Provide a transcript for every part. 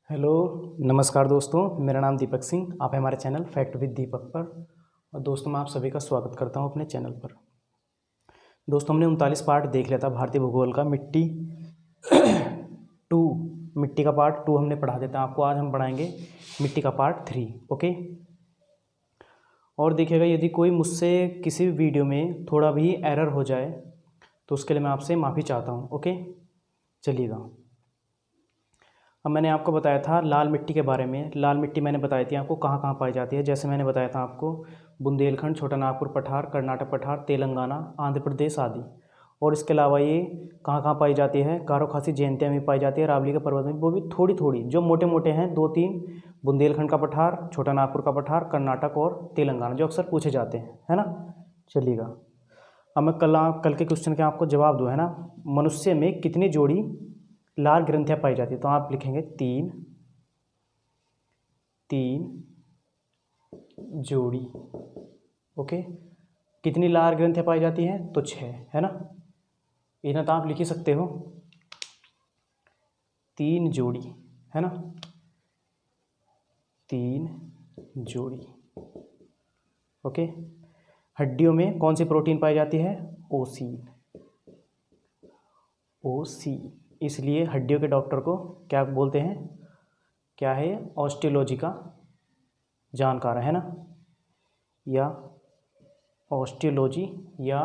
Hello नमस्कार दोस्तों, मेरा नाम दीपक सिंह। आप हैं हमारे चैनल फैक्ट विद दीपक पर। और दोस्तों मैं आप सभी का स्वागत करता हूं अपने चैनल पर। दोस्तों हमने 39 पार्ट देख लिया था भारतीय भूगोल का। मिट्टी टू मिट्टी का पार्ट 2 हमने पढ़ा देता आपको। आज हम पढ़ाएंगे मिट्टी का पार्ट 3। ओके। और देखिएगा, यदि कोई मुझसे किसी भी वीडियो में थोड़ा भी एरर हो जाए तो उसके लिए मैं आपसे माफ़ी चाहता हूँ। ओके, चलिएगा। अब मैंने आपको बताया था लाल मिट्टी के बारे में। लाल मिट्टी मैंने बताई थी आपको कहाँ कहाँ पाई जाती है। जैसे मैंने बताया था आपको बुंदेलखंड, छोटा नागपुर पठार, कर्नाटक पठार, तेलंगाना, आंध्र प्रदेश आदि। और इसके अलावा ये कहाँ कहाँ पाई जाती है, गारो खासी जयंतिया में पाई जाती है, रावली के पर्वत में, वो भी थोड़ी थोड़ी। जो मोटे मोटे हैं 2-3, बुंदेलखंड का पठार, छोटा नागपुर का पठार, कर्नाटक और तेलंगाना, जो अक्सर पूछे जाते हैं, है ना। चलिएगा, अब मैं कल के क्वेश्चन के आपको जवाब दूँ, है ना। मनुष्य में कितनी जोड़ी लाल ग्रंथियाँ पाई जाती है, तो आप लिखेंगे 3 जोड़ी। ओके, कितनी लाल ग्रंथियाँ पाई जाती हैं, तो 6, है ना। इतना तो आप लिख ही सकते हो, 3 जोड़ी, है ना, 3 जोड़ी। ओके। हड्डियों में कौन सी प्रोटीन पाई जाती है, ओसीन। इसलिए हड्डियों के डॉक्टर को क्या बोलते हैं, क्या है, ऑस्टियोलॉजी का जानकार, है ना, या ऑस्टियोलॉजी, या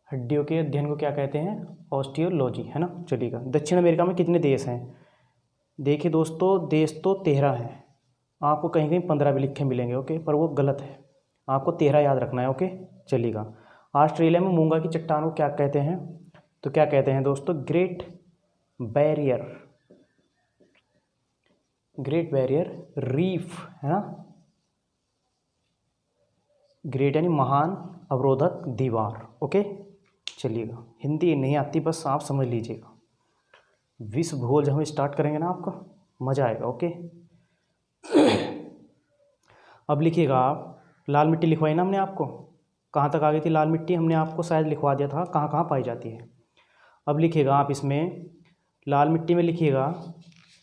हड्डियों के अध्ययन को क्या कहते हैं, ऑस्टियोलॉजी, है ना। चलिएगा, दक्षिण अमेरिका में कितने देश हैं। देखिए दोस्तों, देश तो 13 हैं। आपको कहीं कहीं 15 भी लिखे मिलेंगे, ओके, पर वो गलत है। आपको 13 याद रखना है, ओके। चलिएगा, ऑस्ट्रेलिया में मूंगा की चट्टान को क्या कहते हैं, तो क्या कहते हैं दोस्तों, ग्रेट बैरियर रीफ, है ना। ग्रेट यानी महान अवरोधक दीवार। ओके। चलिएगा, हिंदी नहीं आती, बस आप समझ लीजिएगा। विश्व भूगोल जब हम स्टार्ट करेंगे ना, आपका मज़ा आएगा। ओके। अब लिखिएगा आप, लाल मिट्टी लिखवाई ना हमने आपको, कहाँ तक आ गई थी लाल मिट्टी, हमने आपको शायद लिखवा दिया था कहाँ कहाँ पाई जाती है। अब लिखिएगा आप इसमें, लाल मिट्टी में लिखिएगा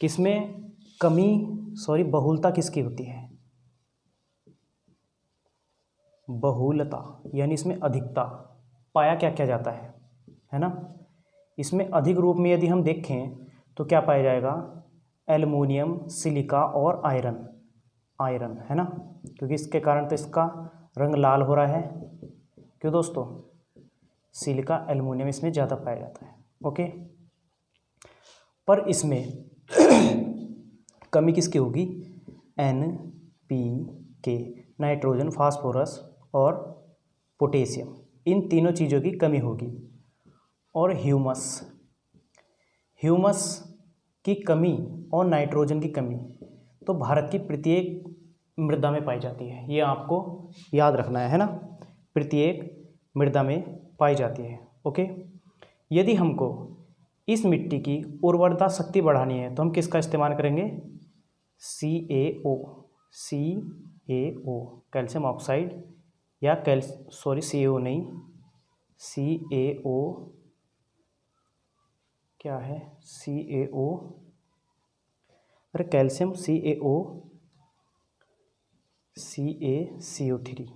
किसमें बहुलता किसकी होती है, बहुलता यानी इसमें अधिकता। पाया क्या क्या जाता है ना। इसमें अधिक रूप में यदि हम देखें तो क्या पाया जाएगा, एल्युमिनियम, सिलिका और आयरन, है ना। क्योंकि इसके कारण तो इसका रंग लाल हो रहा है। क्यों दोस्तों, सिलिका एल्युमिनियम इसमें ज़्यादा पाया जाता है। ओके। पर इसमें कमी किसकी होगी, NPK, नाइट्रोजन, फास्फोरस और पोटेशियम, इन तीनों चीज़ों की कमी होगी। और ह्यूमस की कमी और नाइट्रोजन की कमी तो भारत की प्रत्येक मृदा में पाई जाती है। ये आपको याद रखना है ना, प्रत्येक मृदा में पाई जाती है। ओके। यदि हमको इस मिट्टी की उर्वरता शक्ति बढ़ानी है तो हम किसका इस्तेमाल करेंगे, CaO, कैल्शियम ऑक्साइड, या CaO नहीं, CaO क्या है, CaO, अरे कैल्शियम CaCO3,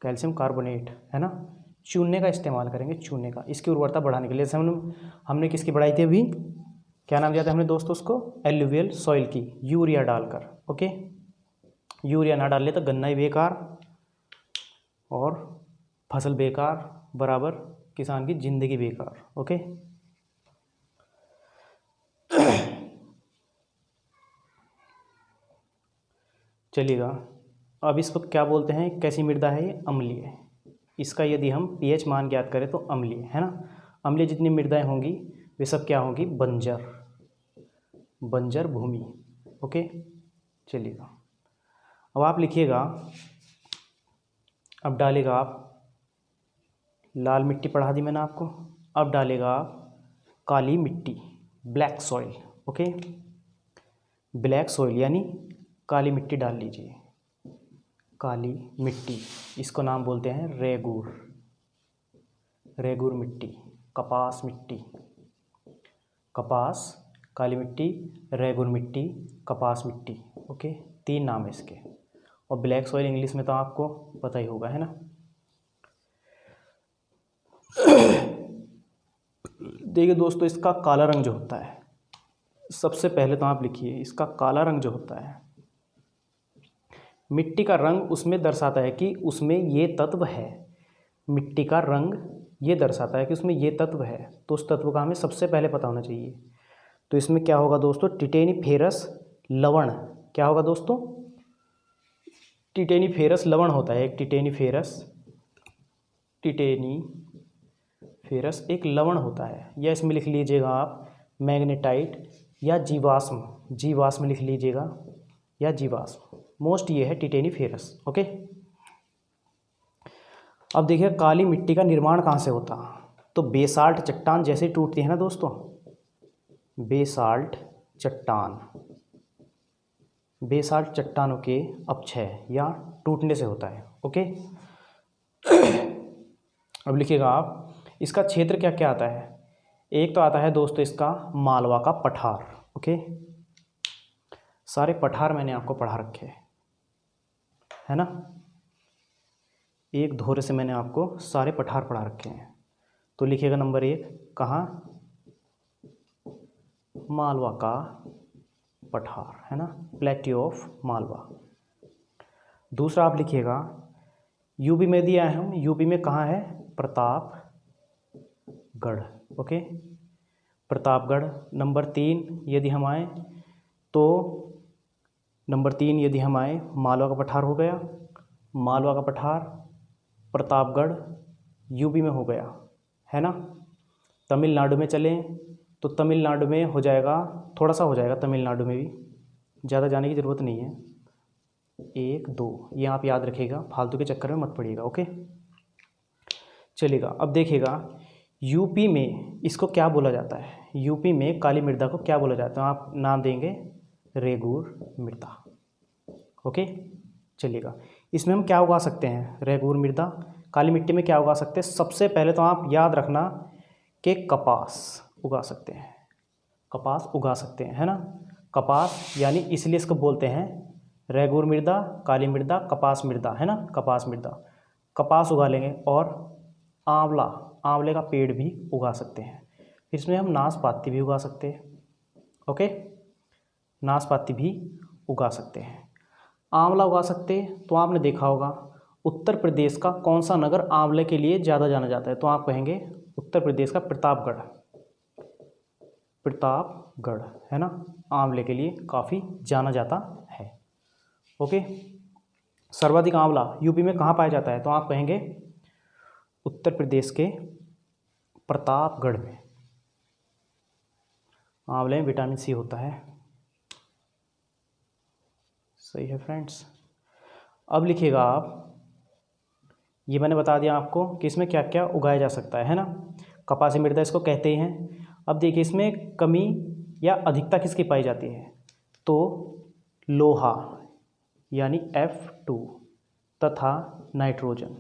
कैल्शियम कार्बोनेट, है ना। चूने का इस्तेमाल करेंगे, चूने का, इसकी उर्वरता बढ़ाने के लिए। जैसे हमने किसकी बढ़ाई थी अभी, क्या नाम दिया था हमने दोस्तों उसको, एल्यूवियल सॉइल की, यूरिया डालकर। ओके। यूरिया ना डाल ले तो गन्ना ही बेकार और फसल बेकार, बराबर किसान की जिंदगी बेकार। ओके। चलिएगा, अब इसको क्या बोलते हैं, कैसी मृदा है ये, अम्लीय। इसका यदि हम pH मान ज्ञात करें तो अम्लीय, है ना। अम्लीय जितनी मृदाएं होंगी वे सब क्या होंगी, बंजर भूमि। ओके। चलिएगा, अब आप लिखिएगा, अब डालेगा आप, लाल मिट्टी पढ़ा दी मैंने आपको, अब डालेगा आप काली मिट्टी, black soil. Okay. Black soil यानी काली मिट्टी डाल लीजिए, काली मिट्टी, इसको नाम बोलते हैं रेगूर मिट्टी, कपास काली मिट्टी, रेगुर मिट्टी, कपास मिट्टी। ओके, 3 नाम है इसके। और ब्लैक सॉइल इंग्लिश में तो आपको पता ही होगा, है ना। देखिए दोस्तों, इसका काला रंग जो होता है, सबसे पहले तो आप लिखिए, इसका काला रंग जो होता है, मिट्टी का रंग उसमें दर्शाता है कि उसमें ये तत्व है। मिट्टी का रंग ये दर्शाता है कि उसमें ये तत्व है, तो उस तत्व का हमें सबसे पहले पता होना चाहिए। तो इसमें क्या होगा दोस्तों, टिटेनीफेरस लवण। क्या होगा दोस्तों, टिटेनीफेरस लवण होता है एक। टिटेनीफेरस एक लवण होता है, या इसमें लिख लीजिएगा आप मैग्नेटाइट या जीवाश्म लिख लीजिएगा, या जीवाश्म। मोस्ट ये है टिटेनीफेरस। ओके, अब देखिए काली मिट्टी का निर्माण कहाँ से होता। तो बेसाल्ट चट्टान जैसे टूटती है ना दोस्तों, बेसाल्ट चट्टानों के अपक्षय या टूटने से होता है। ओके, अब लिखिएगा आप, इसका क्षेत्र क्या क्या आता है। एक तो आता है दोस्तों इसका मालवा का पठार। ओके, सारे पठार मैंने आपको पढ़ा रखे है ना, एक धोरे से मैंने आपको सारे पठार पढ़ा रखे हैं। तो लिखिएगा नंबर 1 कहाँ, मालवा का पठार, है ना, प्लेट्यू ऑफ मालवा। दूसरा आप लिखिएगा, यूपी में दिया है हम, यूपी में कहाँ है, प्रतापगढ़। ओके, प्रतापगढ़। नंबर 3 यदि हम आए तो, मालवा का पठार हो गया, मालवा का पठार प्रतापगढ़ यूपी में हो गया, है ना। तमिलनाडु में चलें तो तमिलनाडु में हो जाएगा, थोड़ा सा हो जाएगा तमिलनाडु में भी, ज़्यादा जाने की ज़रूरत नहीं है। 1 2 ये आप याद रखिएगा, फालतू के चक्कर में मत पड़िएगा। ओके, चलिएगा। अब देखिएगा यूपी में इसको क्या बोला जाता है, यूपी में काली मृदा को क्या बोला जाता है, आप नाम देंगे रेगूर मृदा। ओके, चलिएगा। इसमें हम क्या उगा सकते हैं, रेगूर मृदा काली मिट्टी में क्या उगा सकते हैं। सबसे पहले तो आप याद रखना कि कपास उगा सकते हैं, कपास उगा सकते हैं, है ना। कपास यानी इसलिए इसको बोलते हैं रेगूर मृदा, काली मृदा, कपास मृदा, है ना, कपास मृदा। कपास उगा लेंगे, और आंवले का पेड़ भी उगा सकते हैं। फिर इसमें हम नाशपाती भी उगा सकते हैं। ओके, नाशपाती भी उगा सकते हैं। आंवला उगा सकते हैं, तो आपने देखा होगा उत्तर प्रदेश का कौन सा नगर आंवले के लिए ज़्यादा जाना जाता है, तो आप कहेंगे उत्तर प्रदेश का प्रतापगढ़, है ना, आंवले के लिए काफ़ी जाना जाता है। ओके, सर्वाधिक आंवला यूपी में कहाँ पाया जाता है, तो आप कहेंगे उत्तर प्रदेश के प्रतापगढ़ में। आंवले में विटामिन सी होता है। सही है फ्रेंड्स। अब लिखिएगा आप, ये मैंने बता दिया आपको कि इसमें क्या क्या उगाया जा सकता है ना। कपासी मृदा इसको कहते ही हैं। अब देखिए इसमें कमी या अधिकता किसकी पाई जाती है, तो लोहा यानी F2 तथा नाइट्रोजन,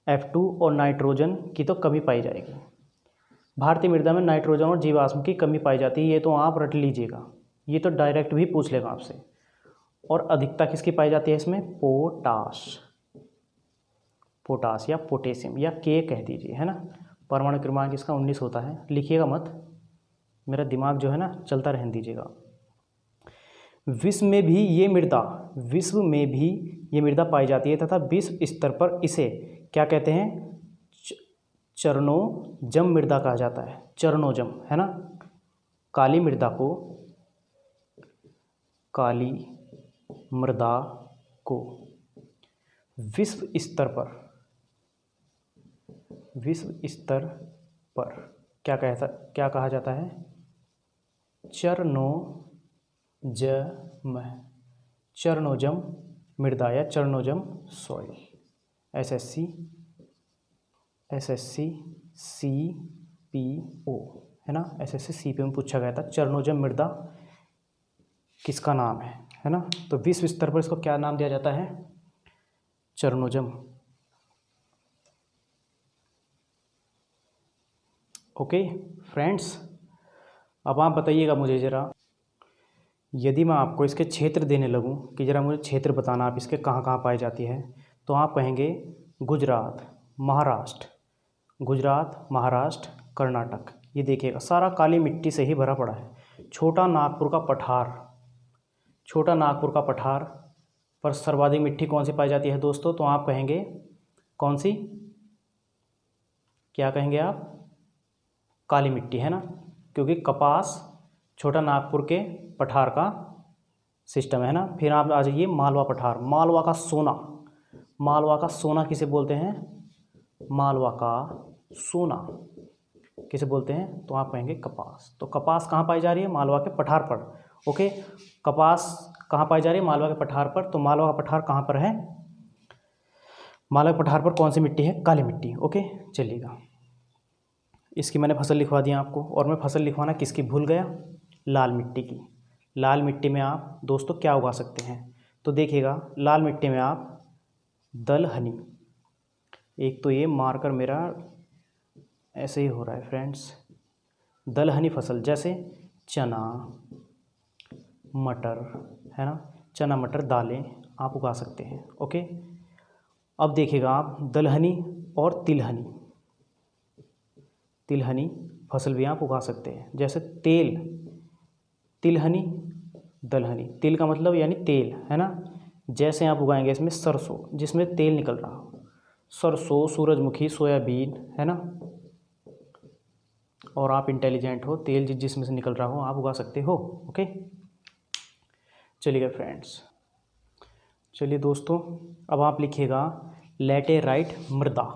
F2 और नाइट्रोजन की तो कमी पाई जाएगी। भारतीय मृदा में नाइट्रोजन और जीवाश्म की कमी पाई जाती है, ये तो आप रट लीजिएगा, ये तो डायरेक्ट भी पूछ लेगा आपसे। और अधिकता किसकी पाई जाती है इसमें, पोटाश या पोटेशियम या के कह दीजिए, है ना। परमाणु क्रमांक इसका 19 होता है, लिखिएगा मत, मेरा दिमाग जो है ना चलता रहने दीजिएगा। विश्व में भी ये मृदा पाई जाती है तथा विश्व स्तर पर इसे क्या कहते हैं, चरणोजम मृदा कहा जाता है, चरणोजम, है ना। काली मृदा को विश्व स्तर पर क्या कहा जाता है, चरणोजम मृदा या चरणोजम सॉइल। SSC CPO, है ना, SSC CPO में पूछा गया था चरणोजम मृदा किसका नाम है ना। तो विश्व स्तर पर इसको क्या नाम दिया जाता है, चरणोजम। ओके फ्रेंड्स, अब आप बताइएगा मुझे ज़रा, यदि मैं आपको इसके क्षेत्र देने लगूं कि ज़रा मुझे क्षेत्र बताना आप इसके कहाँ कहाँ पाई जाती है, तो आप कहेंगे गुजरात, महाराष्ट्र, गुजरात, महाराष्ट्र, कर्नाटक। ये देखिएगा सारा काली मिट्टी से ही भरा पड़ा है। छोटा नागपुर का पठार, छोटा नागपुर का पठार पर सर्वाधिक मिट्टी कौन सी पाई जाती है दोस्तों? तो आप कहेंगे कौन सी, क्या कहेंगे आप? काली मिट्टी, है ना, क्योंकि कपास छोटा नागपुर के पठार का सिस्टम है ना। फिर आप आ जाइए मालवा पठार, मालवा का सोना, मालवा का सोना किसे बोलते हैं? मालवा का सोना किसे बोलते हैं? तो आप कहेंगे कपास। तो कपास कहाँ पाई जा रही है? मालवा के पठार पर। ओके, कपास कहाँ पाई जा रही है? मालवा के पठार पर। तो मालवा का पठार कहाँ पर है? मालवा के पठार पर कौन सी मिट्टी है? काली मिट्टी। ओके, चलिएगा, इसकी मैंने फसल लिखवा दी आपको। और मैं फसल लिखवाना किसकी भूल गया? लाल मिट्टी की। लाल मिट्टी में आप दोस्तों क्या उगा सकते हैं? तो देखिएगा, लाल मिट्टी में आप दलहनी, एक तो ये मार्कर मेरा ऐसे ही हो रहा है फ्रेंड्स, दलहनी फसल जैसे चना, मटर, है ना, चना मटर दालें आप उगा सकते हैं। ओके, अब देखिएगा आप दलहनी और तिलहनी, तिलहनी फसल भी आप उगा सकते हैं। जैसे तेल, तिलहनी, दलहनी, तिल का मतलब यानी तेल, है ना। जैसे आप उगाएंगे इसमें सरसों, जिसमें तेल निकल रहा हो, सरसों, सूरजमुखी, सोयाबीन, है ना। और आप इंटेलिजेंट हो, तेल जिसमें से निकल रहा हो आप उगा सकते हो। ओके, चलिए फ्रेंड्स, चलिए दोस्तों, अब आप लिखिएगा लैटेराइट मृदा,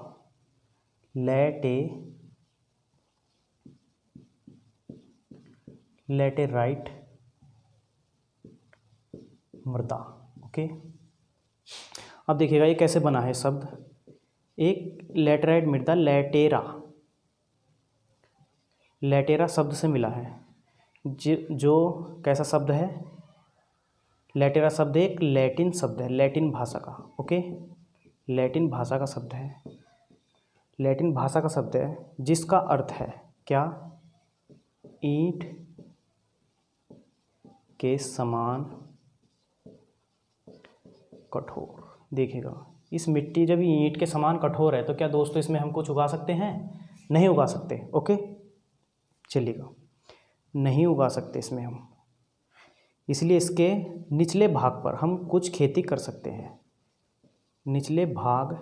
लैटेराइट मृदा। ओके, अब देखिएगा ये कैसे बना है शब्द। एक लैटेराइट मृदा, लैटेरा, लैटेरा शब्द से मिला है, जो कैसा शब्द है? लैटेरा शब्द एक लैटिन शब्द है, लैटिन भाषा का। ओके, लैटिन भाषा का शब्द है, लैटिन भाषा का शब्द है, जिसका अर्थ है क्या? ईंट के समान कठोर। देखिएगा, इस मिट्टी जब ईंट के समान कठोर है तो क्या दोस्तों इसमें हम कुछ उगा सकते हैं? नहीं उगा सकते। ओके, चलिएगा, नहीं उगा सकते इसमें हम, इसलिए इसके निचले भाग पर हम कुछ खेती कर सकते हैं, निचले भाग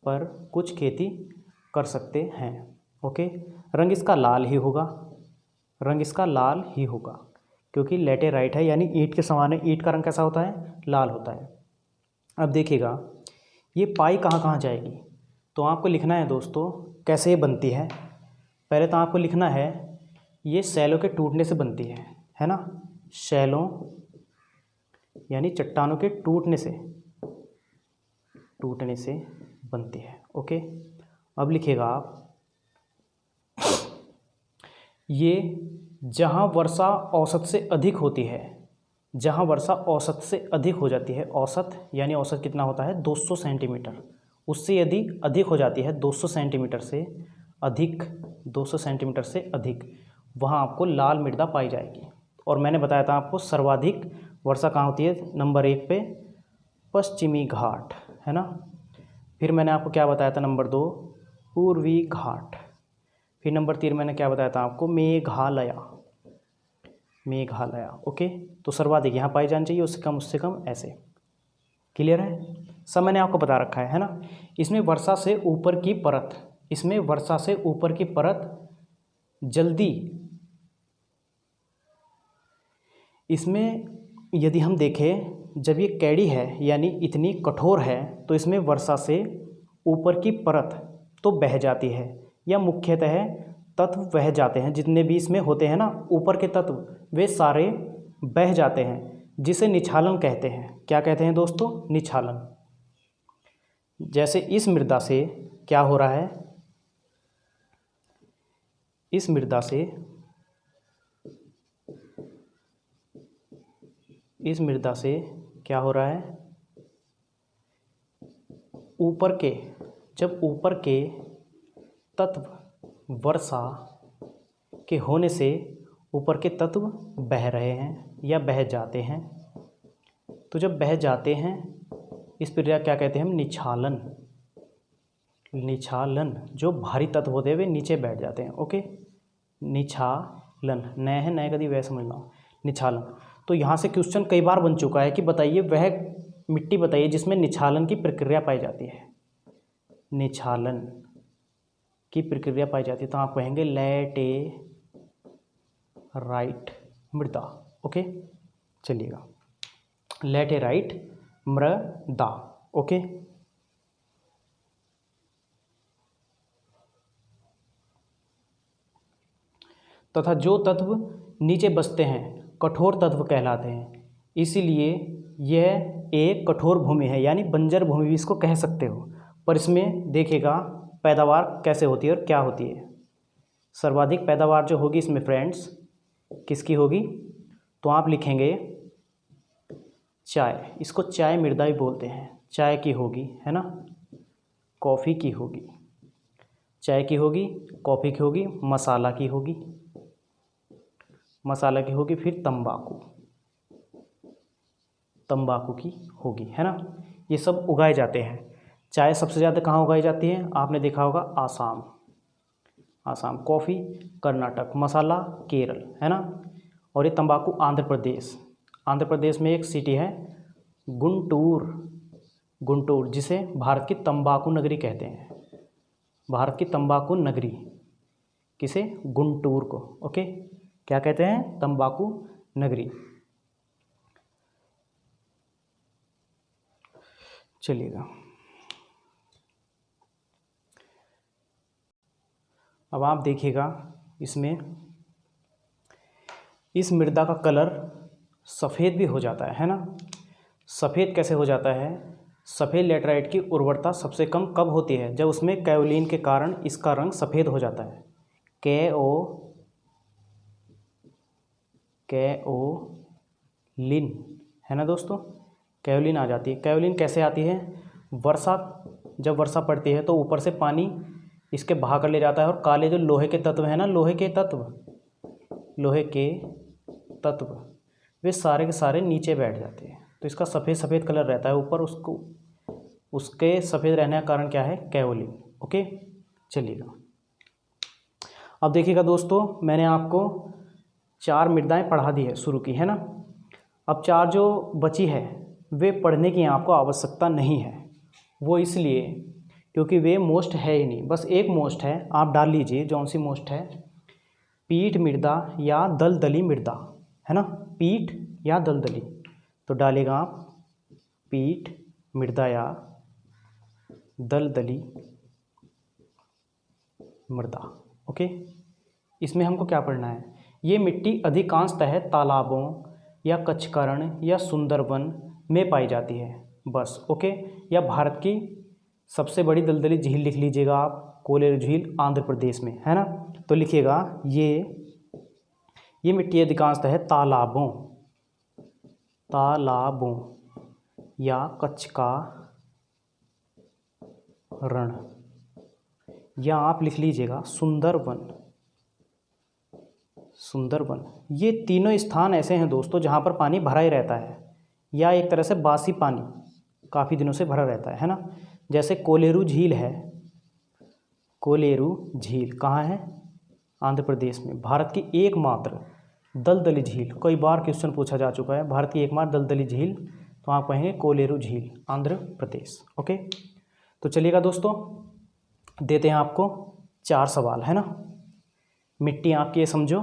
पर कुछ खेती कर सकते हैं। ओके, रंग इसका लाल ही होगा, रंग इसका लाल ही होगा, क्योंकि लैटेराइट है यानी ईंट के समान है। ईंट का रंग कैसा होता है? लाल होता है। अब देखिएगा ये पाई कहाँ कहाँ जाएगी, तो आपको लिखना है दोस्तों कैसे ये बनती है। पहले तो आपको लिखना है ये शैलों के टूटने से बनती है ना, शैलों यानी चट्टानों के टूटने से बनती है। ओके, अब लिखिएगा आप, ये जहाँ वर्षा औसत से अधिक होती है, जहाँ वर्षा औसत से अधिक हो जाती है, औसत यानी औसत कितना होता है? 200 सेंटीमीटर, उससे यदि अधिक हो जाती है 200 सेंटीमीटर से अधिक, 200 सेंटीमीटर से अधिक, वहाँ आपको लाल मृदा पाई जाएगी। और मैंने बताया था आपको सर्वाधिक वर्षा कहाँ होती है? नंबर 1 पे पश्चिमी घाट, है ना। फिर मैंने आपको क्या बताया था? नंबर 2 पूर्वी घाट। फिर नंबर 3 मैंने क्या बताया था आपको? मेघालय, मेघालय। ओके, तो सर्वाधिक यहाँ पाई जानी चाहिए, उससे कम ऐसे। क्लियर है? सब मैंने आपको बता रखा है ना। इसमें वर्षा से ऊपर की परत, इसमें वर्षा से ऊपर की परत जल्दी, इसमें यदि हम देखें जब ये कैडी है यानी इतनी कठोर है तो इसमें वर्षा से ऊपर की परत तो बह जाती है, या मुख्यतः तत्व बह जाते हैं, जितने भी इसमें होते हैं ना ऊपर के तत्व वे सारे बह जाते हैं, जिसे निछालन कहते हैं। क्या कहते हैं दोस्तों? निछालन। जैसे इस मृदा से क्या हो रहा है? इस मृदा से, इस मृदा से क्या हो रहा है? ऊपर के, जब ऊपर के तत्व वर्षा के होने से ऊपर के तत्व बह रहे हैं या बह जाते हैं। तो जब बह जाते हैं इस प्रक्रिया क्या कहते हैं हम? निछालन। निछालन। जो भारी तत्व होते हैं वे नीचे बैठ जाते हैं। ओके, निछालन। नए है, नए कभी वह समझना। निछालन। तो यहाँ से क्वेश्चन कई बार बन चुका है कि बताइए वह मिट्टी बताइए जिसमें निछालन की प्रक्रिया पाई जाती है। निछालन की प्रक्रिया पाई जाती है तो आप कहेंगे लैटेराइट मृदा। ओके, चलिएगा, लैटेराइट मृदा। ओके, तथा जो तत्व नीचे बसते हैं कठोर तत्व कहलाते हैं, इसीलिए यह एक कठोर भूमि है, यानी बंजर भूमि भी इसको कह सकते हो। पर इसमें देखिएगा पैदावार कैसे होती है और क्या होती है। सर्वाधिक पैदावार जो होगी इसमें फ्रेंड्स किसकी होगी? तो आप लिखेंगे चाय। इसको चाय मृदा भी बोलते हैं। चाय की होगी, है ना, कॉफ़ी की होगी, चाय की होगी, कॉफ़ी की होगी, मसाला की होगी, मसाला की होगी, फिर तंबाकू, तंबाकू की होगी, है ना। ये सब उगाए जाते हैं। चाय सबसे ज़्यादा कहाँ उगाई जाती है? आपने देखा होगा आसाम, आसाम। कॉफ़ी कर्नाटक, मसाला केरल, है ना। और ये तंबाकू आंध्र प्रदेश। आंध्र प्रदेश में एक सिटी है गुंटूर, गुंटूर, जिसे भारत की तंबाकू नगरी कहते हैं। भारत की तंबाकू नगरी किसे? गुंटूर को। ओके, क्या कहते हैं? तंबाकू नगरी। चलिएगा, अब आप देखिएगा इसमें इस मृदा का कलर सफ़ेद भी हो जाता है ना। सफ़ेद कैसे हो जाता है? सफ़ेद लैटेराइट की उर्वरता सबसे कम कब होती है? जब उसमें कायोलिन के कारण इसका रंग सफ़ेद हो जाता है। कायोलिन, है ना दोस्तों, कायोलिन आ जाती है। कायोलिन कैसे आती है? वर्षा, जब वर्षा पड़ती है तो ऊपर से पानी इसके बहा कर ले जाता है और काले जो लोहे के तत्व हैं ना, लोहे के तत्व वे सारे के सारे नीचे बैठ जाते हैं। तो इसका सफ़ेद सफ़ेद कलर रहता है ऊपर, उसको उसके सफ़ेद रहने का कारण क्या है? कायोलिन। ओके, चलिएगा, अब देखिएगा दोस्तों, मैंने आपको 4 मृदाएं पढ़ा दी है, शुरू की, है ना। अब 4 जो बची है वे पढ़ने की आपको आवश्यकता नहीं है। वो इसलिए क्योंकि वे मोस्ट है ही नहीं। बस एक मोस्ट है, आप डाल लीजिए कौन सी मोस्ट है? पीठ मृदा या दलदली मृदा, है ना। पीठ या दलदली, तो डालेगा आप पीठ मृदा या दलदली मृदा। ओके, इसमें हमको क्या पढ़ना है? ये मिट्टी अधिकांशतः तालाबों या कच्छकरण या सुंदरवन में पाई जाती है, बस। ओके, या भारत की सबसे बड़ी दलदली झील लिख लीजिएगा आप, कोलेरू झील, आंध्र प्रदेश में, है ना। तो लिखिएगा ये मिट्टी अधिकांशतः तालाबों या कच्छकारण, या आप लिख लीजिएगा सुंदरवन। ये तीनों स्थान ऐसे हैं दोस्तों जहाँ पर पानी भरा ही रहता है, या एक तरह से बासी पानी काफ़ी दिनों से भरा रहता है ना। जैसे कोलेरू झील है, कोलेरू झील कहाँ है? आंध्र प्रदेश में। भारत की एकमात्र दलदली झील, कई बार क्वेश्चन पूछा जा चुका है, भारत की एकमात्र दलदली झील, तो आप कहेंगे कोलेरू झील, आंध्र प्रदेश। ओके, तो चलिएगा दोस्तों, देते हैं आपको 4 सवाल, है ना। मिट्टी आपकी ये समझो,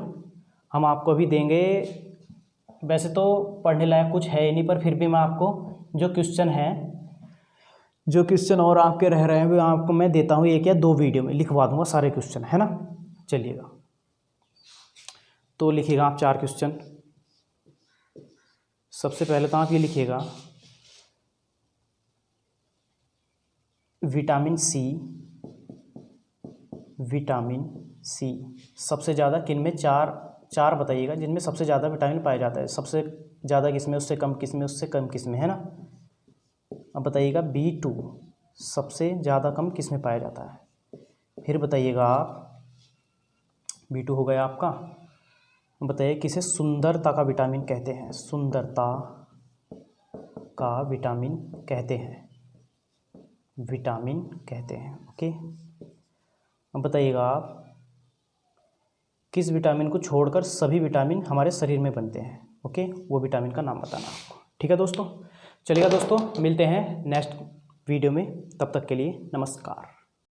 हम आपको अभी देंगे, वैसे तो पढ़ने लायक कुछ है ही नहीं, पर फिर भी मैं आपको जो क्वेश्चन और आपके रह रहे हैं वो आपको मैं देता हूँ, 1 या 2 वीडियो में लिखवा दूंगा सारे क्वेश्चन, है ना। चलिएगा, तो लिखिएगा आप 4 क्वेश्चन। सबसे पहले तो आप ये लिखिएगा विटामिन सी सबसे ज़्यादा किन में? 4 बताइएगा जिनमें सबसे ज़्यादा विटामिन पाया जाता है। सबसे ज़्यादा किस में, उससे कम किस में, उससे कम किस में, है ना। अब बताइएगा B2 सबसे ज़्यादा कम किस में पाया जाता है। फिर बताइएगा आप, B2 हो गया आपका, बताइए किसे सुंदरता का विटामिन कहते हैं? सुंदरता का विटामिन कहते हैं, विटामिन कहते हैं। ओके, अब बताइएगा आप किस विटामिन को छोड़कर सभी विटामिन हमारे शरीर में बनते हैं? ओके, वो विटामिन का नाम बताना आपको। ठीक है दोस्तों, चलिएगा दोस्तों, मिलते हैं नेक्स्ट वीडियो में। तब तक के लिए नमस्कार।